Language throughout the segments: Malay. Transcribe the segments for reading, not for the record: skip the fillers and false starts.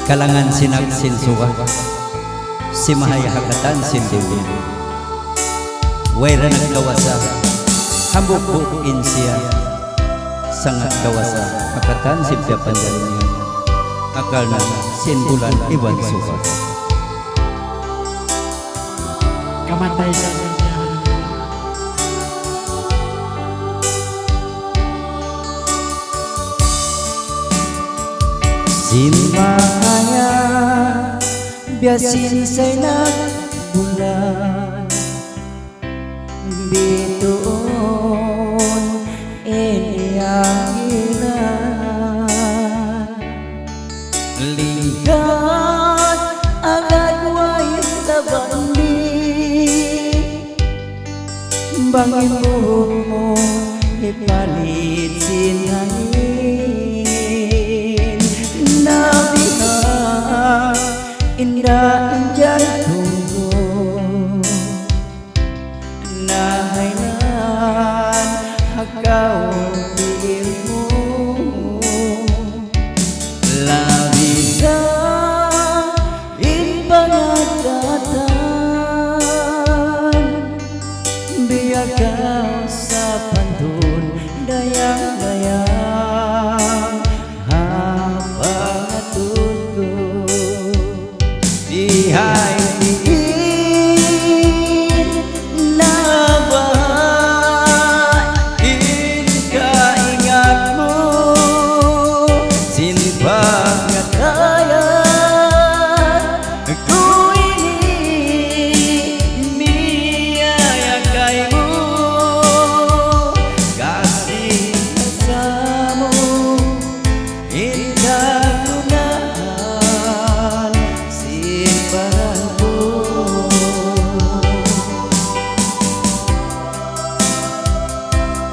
kalangan sinaksin suwa si mahaya hakatan sin dewi waira nagkawasa hambuk-bukin siya sangat kawasa hakatan si piapan darinya akal na sin bulan iwan suwa kamatay sa sin mahaya biasin say nagbulan bituon iyang ilan lingkad agad way sa bandi bangin buhok mo ipalit sinangin nabiha indah jantungku nahainan hakau dirimu labisa in pangagatan biar kau sa pantun dayang-dayang hapangatutko dihay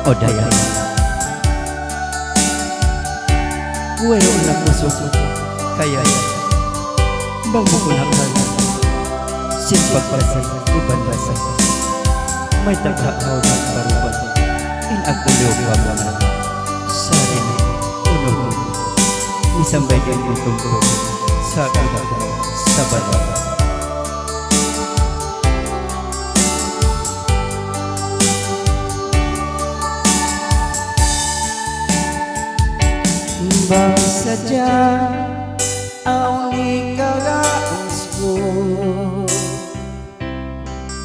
oh daya gue anak musuh kaya bang bukun hakal simpak pasang iban basah may tagha kau ng karuban in ako lupa mo na sari na uno nisambay din itong sa kagagawa sa bala bang saja ang ikaraos ko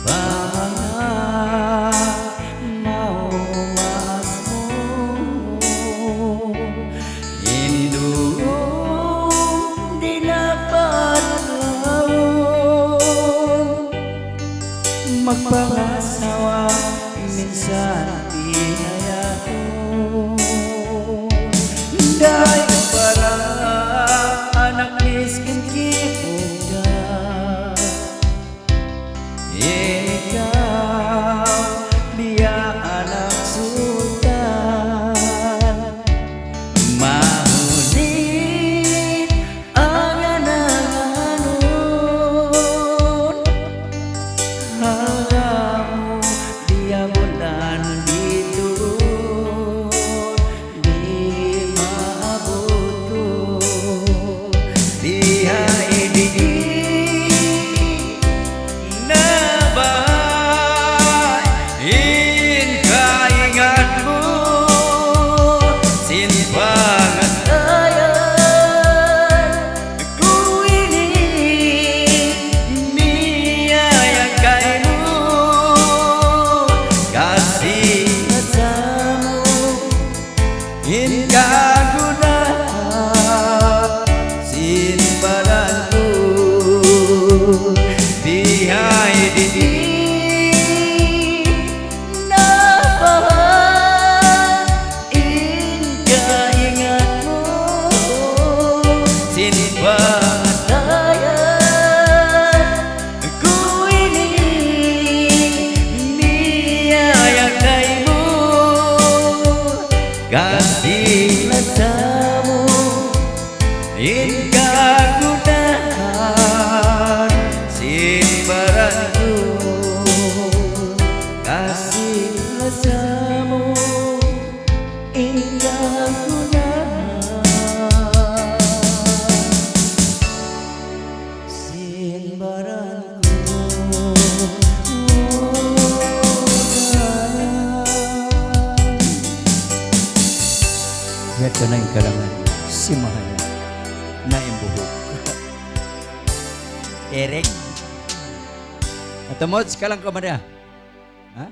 pangarap maumas mo indulong di dapat laon magpangasawa minsan pinayao dahil para anak miskin kita ikaw dia anak sultan mahulit ang ananganon halamu dia bulan dito kasih matamu hingga gunakan simbaranku kasih matamu hingga gunakan ka na ikalangan si mahal na imbuhok. Eric. At amots ka lang ka ba na? Ha?